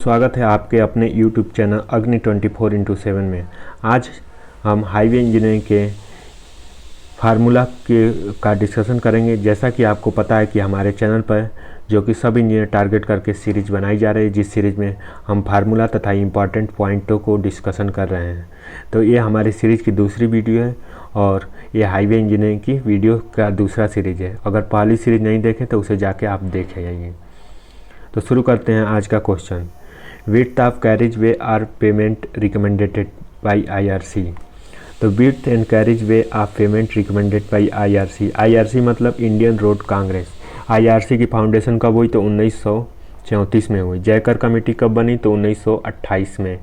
स्वागत है आपके अपने YouTube चैनल अग्नि 24x7 में। आज हम हाईवे इंजीनियरिंग के फार्मूला का डिस्कशन करेंगे। जैसा कि आपको पता है कि हमारे चैनल पर जो कि सब इंजीनियर टारगेट करके सीरीज़ बनाई जा रही है, जिस सीरीज़ में हम फार्मूला तथा इम्पॉर्टेंट पॉइंटों को डिस्कशन कर रहे हैं। तो ये हमारी सीरीज़ की दूसरी वीडियो है और ये हाईवे इंजीनियरिंग की वीडियो का दूसरा सीरीज़ है। अगर पहली सीरीज़ नहीं देखें तो उसे जाके आप देख आइए। तो शुरू करते हैं आज का question. Width of carriage way are pavement recommended by IRC। तो width and carriage way of pavement recommended by IRC। IRC मतलब इंडियन रोड कांग्रेस। IRC की फाउंडेशन कब हुई? तो 1934 में हुई। जयकर कमेटी कब बनी? तो 1928 में।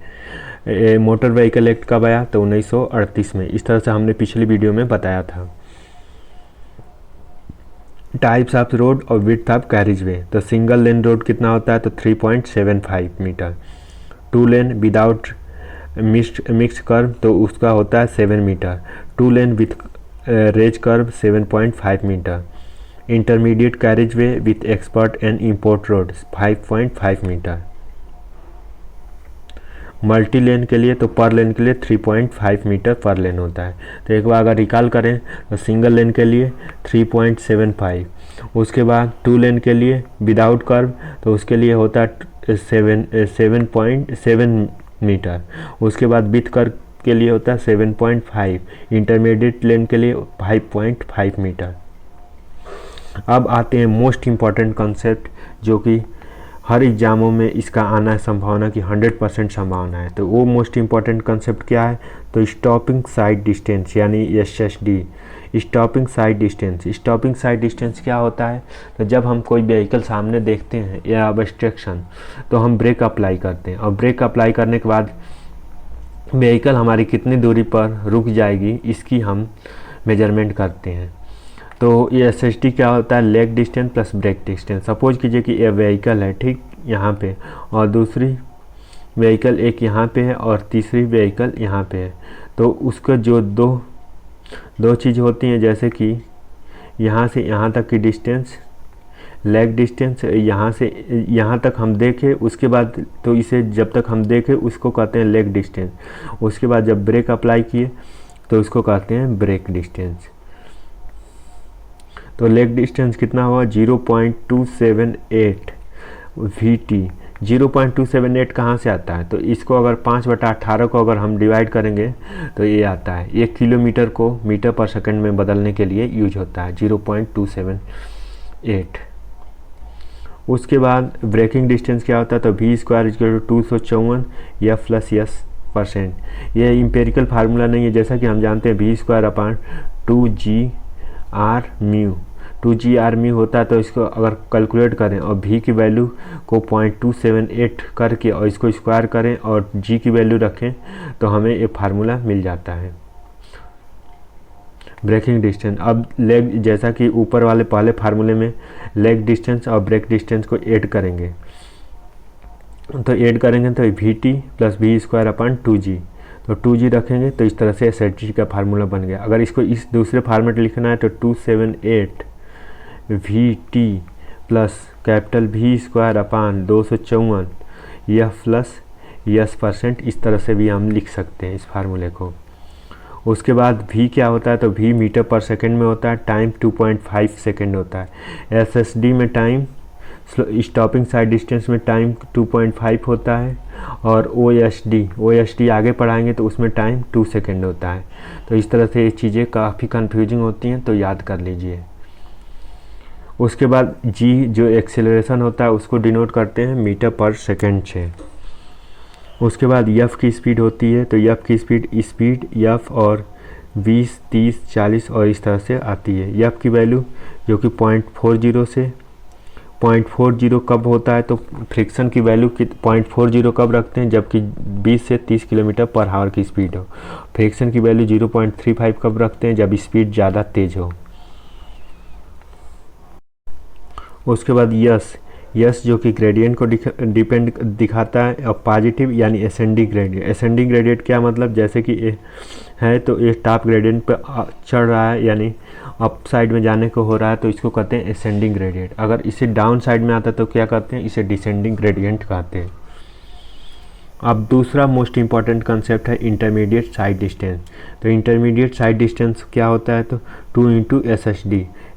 मोटर व्हीकल एक्ट कब आया? तो 1938 में। इस तरह से हमने पिछली वीडियो में बताया था। टाइप्स ऑफ रोड और विड्थ ऑफ कैरिज वे। तो सिंगल लेन रोड कितना होता है? तो 3.75 metre. Two lane without mixed curve तो उसका होता है 7 metre. Two lane with raised curve 7.5 metre. Intermediate carriage way with expert and import road 5.5 metre. Multi lane के लिए तो पर लेन के लिए 3.5 मीटर पर लेन होता है। तो एक बार अगर रिकॉल करें तो सिंगल लेन के लिए 3.75, उसके बाद टू लेन के लिए विदाउट कर्व तो उसके लिए होता है 7.7 मीटर। उसके बाद विथ कर्व के लिए होता है 7.5। इंटरमीडिएट लेन के लिए 5.5 मीटर। अब आते हैं मोस्ट इम्पॉर्टेंट कॉन्सेप्ट, जो कि हर एग्जामों में इसका आना है संभावना की 100% संभावना है। तो वो मोस्ट इम्पॉर्टेंट कंसेप्ट क्या है? तो स्टॉपिंग साइड डिस्टेंस यानी SSD। Stopping side distance. Stopping side distance क्या होता है? तो जब हम कोई व्हीकल सामने देखते हैं या ऑब्स्ट्रक्शन तो हम ब्रेक अप्लाई करते हैं और ब्रेक अप्लाई करने के बाद व्हीकल हमारी कितनी दूरी पर रुक जाएगी इसकी हम मेजरमेंट करते हैं। तो ये SSD क्या होता है? Lag distance plus brake distance. Suppose कीजिए कि ये व्हीकल है ठीक यहाँ पे, और दूसरी व्हीकल एक यहाँ पे है और तीसरी व्हीकल यहाँ पे है। तो उसका जो दो चीज़ होती हैं, जैसे कि यहाँ से यहाँ तक की डिस्टेंस लेग डिस्टेंस, यहाँ से यहाँ तक हम देखें उसके बाद तो इसे जब तक हम देखें उसको कहते हैं लेग डिस्टेंस। उसके बाद जब ब्रेक अप्लाई किए तो उसको कहते हैं ब्रेक डिस्टेंस। तो लेग डिस्टेंस कितना हुआ? 0.278 VT। 0.278 कहाँ से आता है? तो इसको अगर 5/18 को अगर हम डिवाइड करेंगे तो ये आता है 1 किलोमीटर को मीटर पर सेकंड में बदलने के लिए यूज होता है 0.278। उसके बाद ब्रेकिंग डिस्टेंस क्या होता है? तो V² = 254 F + S%। ये इम्पेरिकल फार्मूला नहीं है, जैसा कि हम जानते हैं V² 2GR μ होता है। तो इसको अगर कैलकुलेट करें और V की वैल्यू को 0.278 करके और इसको स्क्वायर करें और G की वैल्यू रखें तो हमें ये फार्मूला मिल जाता है ब्रेकिंग डिस्टेंस। अब लेग, जैसा कि ऊपर वाले पहले फार्मूले में लेग डिस्टेंस और ब्रेक डिस्टेंस को ऐड करेंगे, तो ऐड करेंगे तो VT + V² 2G। तो 2G रखेंगे तो इस तरह से SSD का फार्मूला बन गया। अगर इसको इस दूसरे फार्मेट लिखना है तो 278 VT + capital V² 254 F + S%। इस तरह से भी हम लिख सकते हैं इस फार्मूले को। उसके बाद V क्या होता है? तो V मीटर पर सेकंड में होता है, टाइम 2.5 सेकंड होता है। SSD में टाइम, स्टॉपिंग साइड डिस्टेंस में टाइम 2.5 होता है, और OSD आगे पढ़ाएंगे तो उसमें टाइम 2 सेकंड होता है। तो इस तरह से ये चीज़ें काफ़ी कंफ्यूजिंग होती हैं, तो याद कर लीजिए। उसके बाद G जो एक्सेलरेशन होता है उसको डिनोट करते हैं मीटर पर सेकंड से। उसके बाद F की स्पीड होती है, तो F की स्पीड F और 20, 30, 40 और इस तरह से आती है। F की वैल्यू जो कि 0.40 से 0.40 कब होता है? तो फ्रिक्शन की वैल्यू 0.40 कब रखते हैं? जबकि 20 से 30 किलोमीटर पर आवर की स्पीड हो। फ्रिक्शन की वैल्यू 0.35 कब रखते हैं? जब स्पीड ज़्यादा तेज हो। उसके बाद यस जो कि ग्रेडियंट को डिपेंड दिखाता है, और पॉजिटिव यानी असेंडिंग ग्रेडियंट। असेंडिंग ग्रेडियंट क्या मतलब? जैसे कि ये है तो ये टॉप ग्रेडियंट पे चढ़ रहा है यानी अप साइड में जाने को हो रहा है, तो इसको कहते हैं असेंडिंग ग्रेडियंट। अगर इसे डाउन साइड में आता है तो क्या कहते हैं? इसे डिसेंडिंग ग्रेडियंट कहते हैं। अब दूसरा मोस्ट इम्पॉर्टेंट कंसेप्ट है इंटरमीडिएट साइड डिस्टेंस। तो इंटरमीडिएट साइड डिस्टेंस क्या होता है, तो 2 इंटू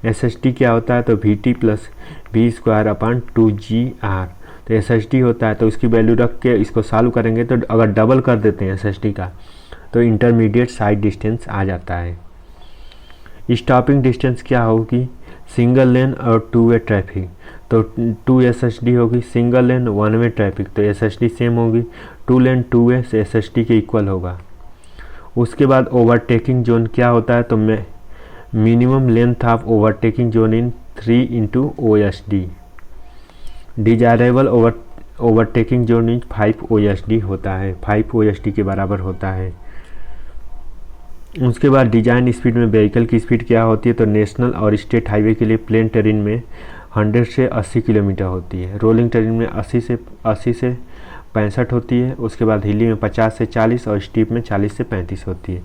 SSD क्या होता है, तो VT प्लस V²/2GR। तो SSD होता है, तो उसकी वैल्यू रख के इसको सॉल्व करेंगे तो अगर डबल कर देते हैं SSD का तो इंटरमीडिएट साइड डिस्टेंस आ जाता है। स्टॉपिंग डिस्टेंस क्या होगी, सिंगल लेन और 2 वे ट्रैफिक, तो 2 SSD होगी, सिंगल लेन 1 वे ट्रैफिक तो SSD सेम होगी, 2 लेन 2 वे से SSD के इक्वल होगा। उसके बाद ओवरटेकिंग जोन क्या होता है, तो minimum length of overtaking zone in 3 into OSD। Desirable overtaking zone in 5 OSD होता है, 5 OSD के बराबर होता है। उसके बाद डिजाइन स्पीड में व्हीकल की स्पीड क्या होती है, तो नेशनल और स्टेट हाईवे के लिए प्लेन टेरेन में 100 से 80 किलोमीटर होती है, रोलिंग टेरेन में 80 से 65 होती है। उसके बाद हिली में 50 से 40 और स्टीप में 40 से 35 होती है।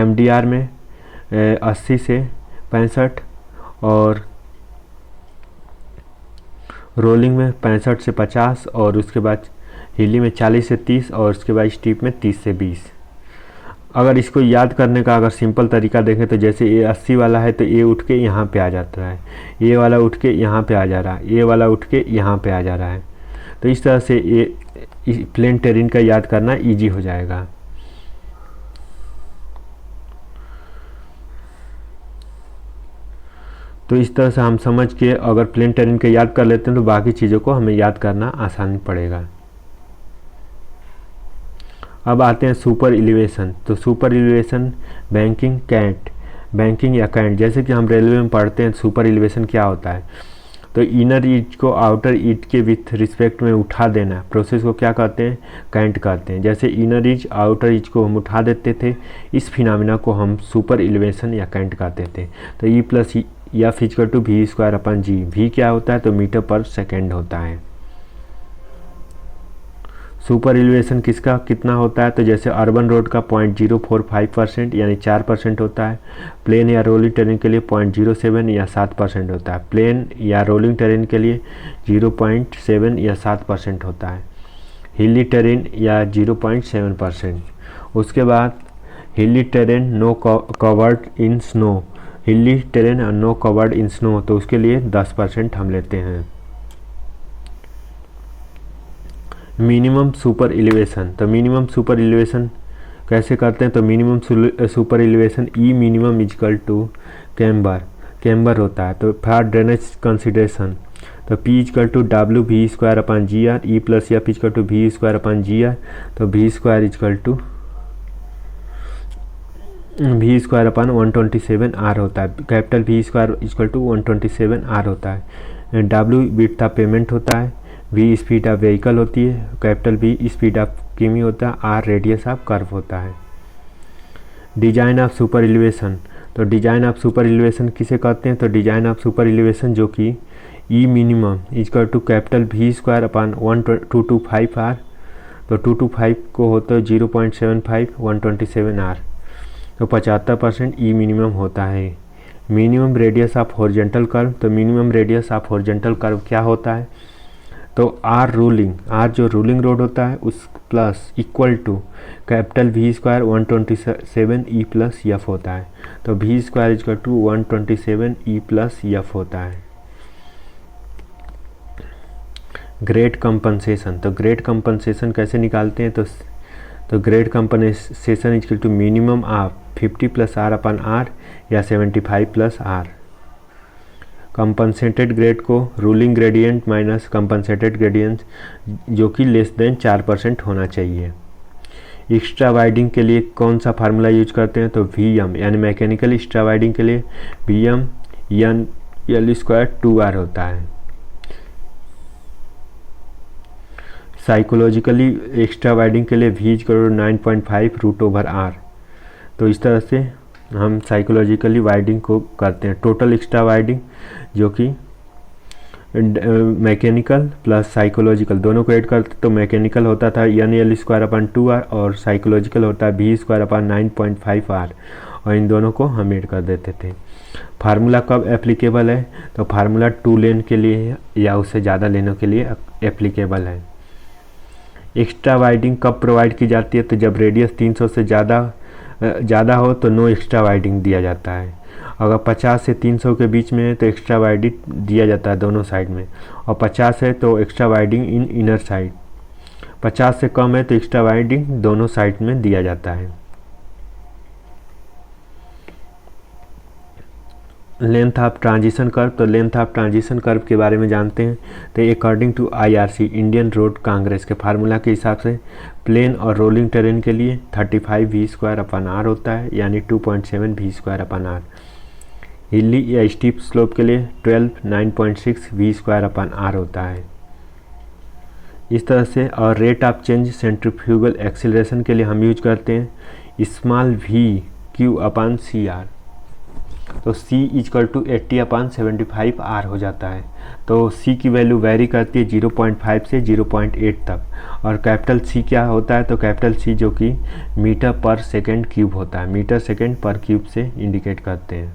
MDR में 80 से 65 और रोलिंग में 65 से 50 और उसके बाद हिली में 40 से 30 और उसके बाद स्टीप में 30 से 20। अगर इसको याद करने का अगर सिंपल तरीका देखें तो जैसे ये 80 वाला है तो ये उठ के यहाँ पे आ जाता है, ये वाला उठ के यहाँ पे आ जा रहा है, ये वाला उठ के यहाँ पे आ जा रहा है। तो इस तरह से ये प्लेन टेरेन का याद करना इजी हो जाएगा। तो इस तरह से हम समझ के अगर प्लेन टेरेन का याद कर लेते हैं तो बाकी चीज़ों को हमें याद करना आसान पड़ेगा। अब आते हैं सुपर एलिवेशन। तो सुपर एलिवेशन बैंकिंग या कैंट, जैसे कि हम रेलवे में पढ़ते हैं सुपर एलिवेशन क्या होता है, तो इनर ईज को आउटर ईज के विथ रिस्पेक्ट में उठा देना प्रोसेस को क्या कहते हैं, कैंट कहते हैं। जैसे इनर ईज आउटर ईज को हम उठा देते थे, इस फिनोमेना को हम सुपर एलिवेशन या कैंट कहते थे। तो E plus F equal to V²/G। V क्या होता है, तो मीटर पर सेकेंड होता है। सुपर एलिवेशन किसका कितना होता है, तो जैसे अर्बन रोड का 0.045% यानी 4% होता है, प्लेन या रोलिंग टेरेन के लिए 0.07 या 7% होता है, प्लेन या रोलिंग टेरेन के लिए 0.7 या 7% होता है, हिली टेरेन या 0.7%। उसके बाद hilly terrain no covered in snow, hilly terrain no covered in snow तो उसके लिए 10% हम लेते हैं। मिनिमम सुपर एलिवेशन, तो मिनिमम सुपर एलिवेशन कैसे करते हैं, तो minimum super elevation E minimum equal to camber होता है। तो फॉर ड्रेनेज कंसिडरेशन तो P equal to W V²/GR, E plus F equal to V²/GR, तो V² इक्वल टू V²/127R होता है, capital V² equal to 127R होता है। W width of payment होता है, V स्पीड ऑफ व्हीकल होती है, कैपिटल V स्पीड ऑफ किमी होता है, R रेडियस ऑफ कर्व होता है। डिजाइन ऑफ सुपर एलिवेशन, तो डिजाइन ऑफ सुपर एलिवेशन किसे कहते हैं, तो डिजाइन ऑफ सुपर एलिवेशन जो कि E minimum equal to capital V²/1225R, तो 225 को होता है 0.75 127R, तो 75% E मिनिमम होता है। Minimum radius of horizontal curve, तो minimum radius of horizontal curve क्या होता है, तो R जो रूलिंग रोड होता है उस plus equal to capital V² 127 E plus F होता है, तो V² equal to 127 E plus F होता है। ग्रेड कंपनसेशन, तो ग्रेड कंपनसेशन कैसे निकालते हैं, तो grade compensation equal to minimum of 50 plus R/R या 75 प्लस R। कंपनसेटेड ग्रेड को ruling gradient minus compensated gradient जो कि लेस देन 4% होना चाहिए। एक्स्ट्रा वाइडिंग के लिए कौन सा फार्मूला यूज करते हैं, तो VM यानी मैकेनिकल एक्स्ट्रा वाइडिंग के लिए VM L² 2R होता है। साइकोलॉजिकली एक्स्ट्रा वाइडिंग के लिए V 9.5√/R। तो इस तरह से हम साइकोलॉजिकली वाइडिंग को करते हैं। टोटल एक्स्ट्रा वाइडिंग जो कि मैकेनिकल प्लस साइकोलॉजिकल दोनों को ऐड करते तो मैकेनिकल होता था L²/2R और साइकोलॉजिकल होता है V²/9.5R और इन दोनों को हम ऐड कर देते थे। फार्मूला कब एप्लीकेबल है, तो फार्मूला 2 लेन के लिए या उससे ज़्यादा लेनों के लिए एप्लीकेबल है। एक्स्ट्रा वाइडिंग कब प्रोवाइड की जाती है, तो जब रेडियस 300 से ज़्यादा हो तो नो एक्स्ट्रा वाइडिंग दिया जाता है। अगर 50 से 300 के बीच में है तो एक्स्ट्रा वाइडिंग दिया जाता है दोनों साइड में, और 50 है तो एक्स्ट्रा वाइडिंग इन इनर साइड। 50 से कम है तो एक्स्ट्रा वाइडिंग दोनों साइड में दिया जाता है। लेंथ ऑफ ट्रांजिशन कर्व, तो लेंथ ऑफ ट्रांजिशन कर्व के बारे में जानते हैं। तो according to IRC Indian road congress के फार्मूला के हिसाब से प्लेन और रोलिंग टेरेन के लिए 35 V²/R होता है, यानी 2.7 V²/R। हिली या स्टीप स्लोप के लिए 9.6 V²/R होता है। इस तरह से, और rate of change centrifugal acceleration के लिए हम यूज करते हैं स्मॉल VQ/CR। तो C = 80/75R हो जाता है। तो C की वैल्यू वेरी करती है 0.5 से 0.8 तक। और कैपिटल C क्या होता है, तो कैपिटल C जो कि मीटर/सेकेंड क्यूब होता है, मीटर/सेकेंड/क्यूब से इंडिकेट करते हैं।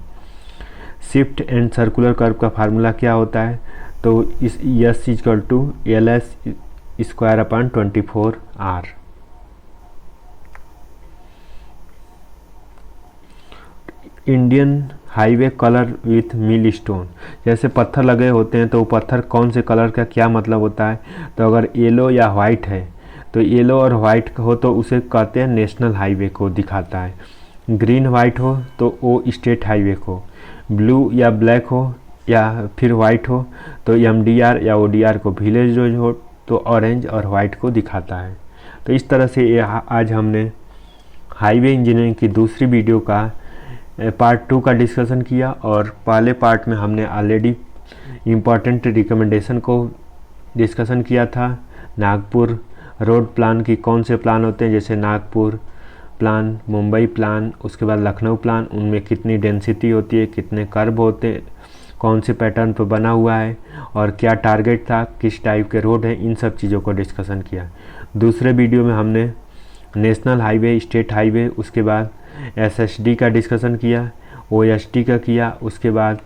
शिफ्ट एंड सर्कुलर कर्व का फार्मूला क्या होता है, तो इस S = LS²/24R। Indian highway colour with mill stone, जैसे पत्थर लगे होते हैं तो वो पत्थर कौन से कलर का क्या मतलब होता है, तो अगर येलो या वाइट है तो येलो और वाइट हो तो उसे कहते हैं नेशनल हाईवे को दिखाता है। ग्रीन वाइट हो तो वो स्टेट हाईवे को, ब्लू या ब्लैक हो या फिर वाइट हो तो MDR या ODR को, विलेज रोड हो तो ऑरेंज और वाइट को दिखाता है। तो इस तरह से आज हमने हाईवे इंजीनियरिंग की दूसरी वीडियो का पार्ट 2 का डिस्कशन किया, और पहले पार्ट में हमने ऑलरेडी इम्पॉर्टेंट रिकमेंडेशन को डिस्कशन किया था। नागपुर रोड प्लान की कौन से प्लान होते हैं, जैसे नागपुर प्लान, मुंबई प्लान, उसके बाद लखनऊ प्लान, उनमें कितनी डेंसिटी होती है, कितने कर्व होते हैं, कौन से पैटर्न पर बना हुआ है और क्या टारगेट था, किस टाइप के रोड हैं, इन सब चीज़ों को डिस्कशन किया। दूसरे वीडियो में हमने नेशनल हाईवे, स्टेट हाईवे, उसके बाद SSD का डिस्कशन किया, OSD का किया, उसके बाद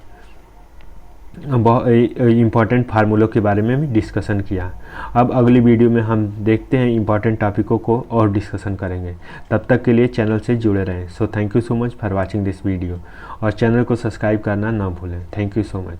बहुत इम्पॉर्टेंट फार्मूलों के बारे में भी डिस्कशन किया। अब अगली वीडियो में हम देखते हैं इम्पॉर्टेंट टॉपिकों को और डिस्कशन करेंगे। तब तक के लिए चैनल से जुड़े रहें। So thank you so much for watching this video, और चैनल को सब्सक्राइब करना ना भूलें। Thank you so much.